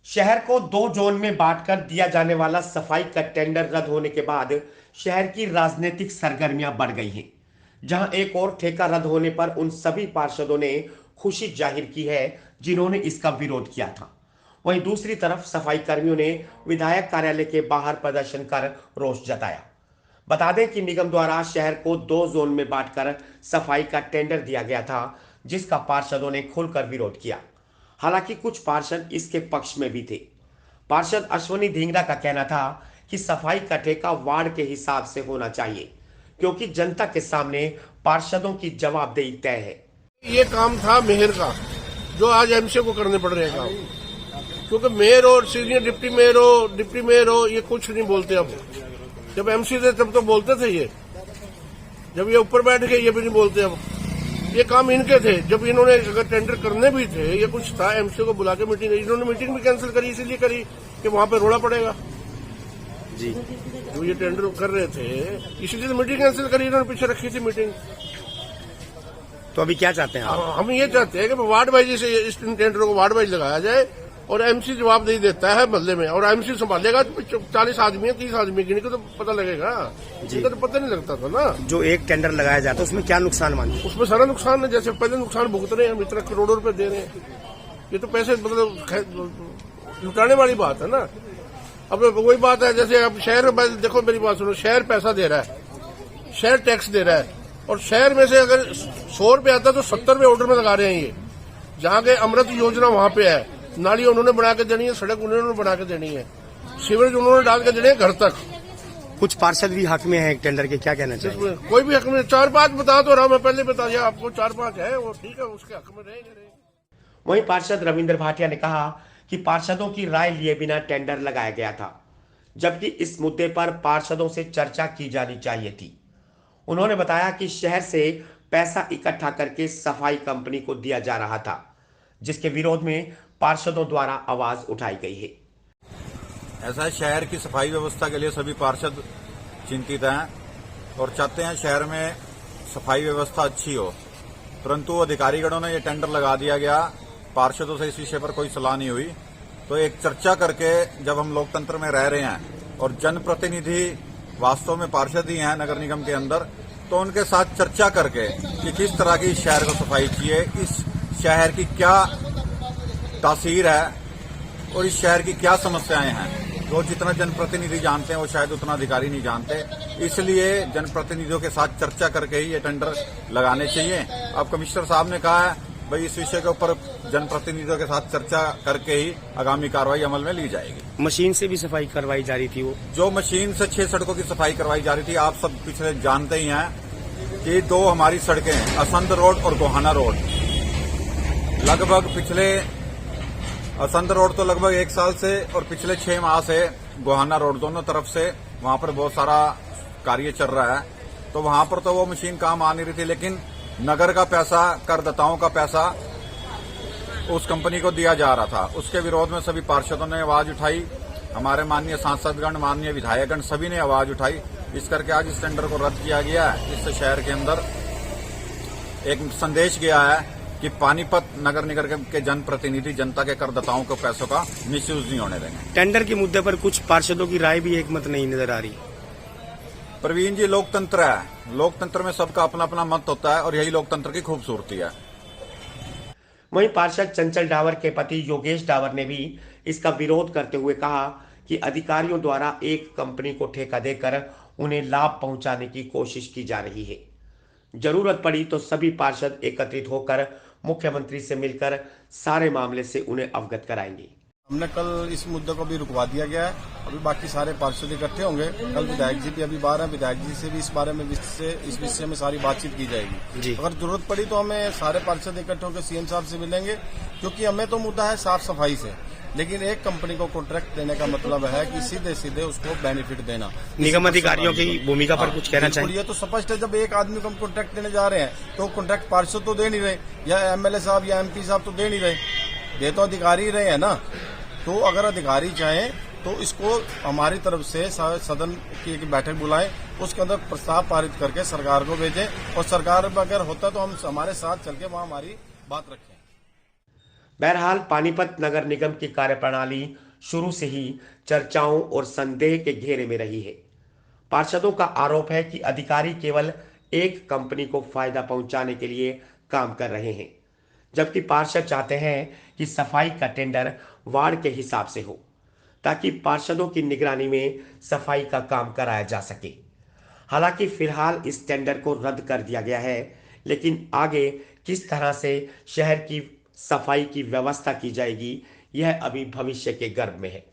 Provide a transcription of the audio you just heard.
शहर को 2 जोन में बांटकर दिया जाने वाला सफाई का टेंडर रद्द होने के बाद शहर की राजनीतिक सरगर्मियां बढ़ गई हैं। जहां एक और ठेका रद्द होने पर उन सभी पार्षदों ने खुशी जाहिर की है जिन्होंने इसका विरोध किया था। वहीं दूसरी तरफ सफाई कर्मियों ने विधायक कार्यालय के बाहर प्रदर्शन कर रोष जताया। बता दें कि निगम द्वारा शहर को 2 जोन में बांटकर सफाई का टेंडर दिया गया था, जिसका पार्षदों ने खुलकर विरोध किया। हालांकि कुछ पार्षद इसके पक्ष में भी थे। पार्षद अश्वनी ढींगरा का कहना था कि सफाई का ठेका वार्ड के हिसाब से होना चाहिए, क्योंकि जनता के सामने पार्षदों की जवाबदेही तय है। ये काम था मेयर का, जो आज एमसीए को करने पड़ रहे हैं काम, क्योंकि मेयर और सीनियर डिप्टी मेयर हो ये कुछ नहीं बोलते। अब जब एमसी थे तब तो बोलते थे ये, जब ये ऊपर बैठ गए ये भी नहीं बोलते। अब ये काम इनके थे। जब इन्होंने अगर टेंडर करने भी थे, ये कुछ था, एमसी को बुला के मीटिंग, इन्होंने मीटिंग भी कैंसिल करी, इसीलिए करी कि वहां पे रोड़ा पड़ेगा जी। जो ये टेंडर कर रहे थे इसीलिए तो मीटिंग कैंसिल करी, इन्होंने पीछे रखी थी मीटिंग। तो अभी क्या चाहते हैं आप? हम ये चाहते हैं कि वार्ड वाइज से इस टेंडर को वार्ड वाइज लगाया जाए और एमसी जवाब नहीं देता है मोहल्ले में, और एमसी संभालेगा तो 40 आदमी है, 30 आदमी गिने को तो पता लगेगा। इनका तो पता नहीं लगता था ना। जो एक टेंडर लगाया जाता है उसमें क्या नुकसान मानते हैं? उसमें सारा नुकसान है, जैसे पहले नुकसान भुगत रहे हैं, हम इतना करोड़ों रुपए दे रहे हैं, ये तो पैसे मतलब लुटाने वाली बात है ना। अब वही बात है, जैसे अब शहर देखो, मेरी बात सुनो, शहर पैसा दे रहा है, शहर टैक्स दे रहा है, और शहर में से अगर 100 रुपये आता है तो 70 रुपये ऑर्डर में लगा रहे हैं। ये जहाँ के अमृत योजना वहां पे है, नाली उन्होंने बना के देनी है, सड़क उन्होंने बना के देनी है, सीवरेज उन्होंने डाल के देनी है घर तक। कुछ पार्षद भी हक में है टेंडर के, क्या कहना चाहिए? कोई भी हक में 4-5 बता तो रहा, मैं पहले बता दिया आपको, 4-5 है वो, ठीक है, उसके हक में रहेंगे। वहीं पार्षद रविंद्र भाटिया ने कहा कि पार्षदों की राय लिए बिना टेंडर लगाया गया था, जबकि इस मुद्दे पर पार्षदों से चर्चा की जानी चाहिए थी। उन्होंने बताया कि शहर से पैसा इकट्ठा करके सफाई कंपनी को दिया जा रहा था, जिसके विरोध में पार्षदों द्वारा आवाज उठाई गई है। ऐसा है, शहर की सफाई व्यवस्था के लिए सभी पार्षद चिंतित हैं और चाहते हैं शहर में सफाई व्यवस्था अच्छी हो, परंतु अधिकारीगणों ने यह टेंडर लगा दिया गया, पार्षदों से इस विषय पर कोई सलाह नहीं हुई। तो एक चर्चा करके, जब हम लोकतंत्र में रह रहे हैं और जनप्रतिनिधि वास्तव में पार्षद ही हैं नगर निगम के अंदर, तो उनके साथ चर्चा करके कि किस तरह की शहर को सफाई चाहिए, इस शहर की क्या तासीर है और इस शहर की क्या समस्याएं हैं, जो जितना जनप्रतिनिधि जानते हैं वो शायद उतना अधिकारी नहीं जानते। इसलिए जनप्रतिनिधियों के साथ चर्चा करके ही ये टेंडर लगाने चाहिए। अब कमिश्नर साहब ने कहा है भाई इस विषय के ऊपर जनप्रतिनिधियों के साथ चर्चा करके ही आगामी कार्रवाई अमल में ली जाएगी। मशीन से भी सफाई करवाई जा रही थी, वो जो मशीन से 6 सड़कों की सफाई करवाई जा रही थी, आप सब पिछले जानते ही हैं कि 2 हमारी सड़कें असंध रोड और गोहाना रोड, लगभग पिछले असंध रोड तो लगभग 1 साल से और पिछले 6 माह से गोहाना रोड, दोनों तरफ से वहां पर बहुत सारा कार्य चल रहा है। तो वहां पर तो वो मशीन काम आ नहीं रही थी, लेकिन नगर का पैसा, करदाताओं का पैसा उस कंपनी को दिया जा रहा था। उसके विरोध में सभी पार्षदों ने आवाज उठाई, हमारे माननीय सांसदगण, माननीय विधायकगण सभी ने आवाज उठाई। इस करके आज इस टेंडर को रद्द किया गया है। इससे शहर के अंदर एक संदेश गया है कि पानीपत नगर निगम के जनप्रतिनिधि जनता के करदाताओं को पैसों का मिसयूज नहीं होने देंगे। टेंडर के मुद्दे पर कुछ पार्षदों की राय भी एकमत नहीं नजर आ रही। प्रवीण जी, लोकतंत्र है, लोकतंत्र में सबका अपना अपना मत होता है और यही लोकतंत्र की खूबसूरती है। वहीं पार्षद चंचल डावर के पति योगेश डावर ने भी इसका विरोध करते हुए कहा कि अधिकारियों द्वारा एक कंपनी को ठेका देकर उन्हें लाभ पहुंचाने की कोशिश की जा रही है। जरूरत पड़ी तो सभी पार्षद एकत्रित होकर मुख्यमंत्री से मिलकर सारे मामले से उन्हें अवगत कराएंगे। हमने कल इस मुद्दे को भी रुकवा दिया गया है, अभी बाकी सारे पार्षद इकट्ठे होंगे। कल विधायक जी भी अभी बाहर हैं, विधायक जी से भी इस बारे में इस विषय में सारी बातचीत की जाएगी। अगर जरूरत पड़ी तो हमें सारे पार्षद इकट्ठे होकर सीएम साहब से मिलेंगे, क्योंकि हमें तो मुद्दा है साफ सफाई से, लेकिन एक कंपनी को कॉन्ट्रैक्ट देने का मतलब है कि सीधे सीधे उसको बेनिफिट देना। निगम अधिकारियों की भूमिका पर कुछ कहना चाहिए? ये तो स्पष्ट है, जब एक आदमी को हम कॉन्ट्रैक्ट देने जा रहे हैं तो कॉन्ट्रैक्ट पार्षद तो दे नहीं रहे, या एमएलए साहब या एमपी साहब तो दे नहीं रहे, ये तो अधिकारी रहे हैं ना। तो अगर अधिकारी चाहें तो इसको हमारी तरफ से सदन की एक बैठक बुलाएं, उसके अंदर प्रस्ताव पारित करके सरकार को भेजें, और सरकार अगर होता तो हम हमारे साथ चल के वहां हमारी बात रखें। बहरहाल पानीपत नगर निगम की कार्यप्रणाली शुरू से ही चर्चाओं और संदेह के घेरे में रही है। पार्षदों का आरोप है कि अधिकारी केवल एक कंपनी को फायदा पहुंचाने के लिए काम कर रहे हैं, जबकि पार्षद चाहते हैं कि सफाई का टेंडर वार्ड के हिसाब से हो, ताकि पार्षदों की निगरानी में सफाई का काम कराया जा सके। हालांकि फिलहाल इस टेंडर को रद्द कर दिया गया है, लेकिन आगे किस तरह से शहर की सफाई की व्यवस्था की जाएगी, यह अभी भविष्य के गर्भ में है।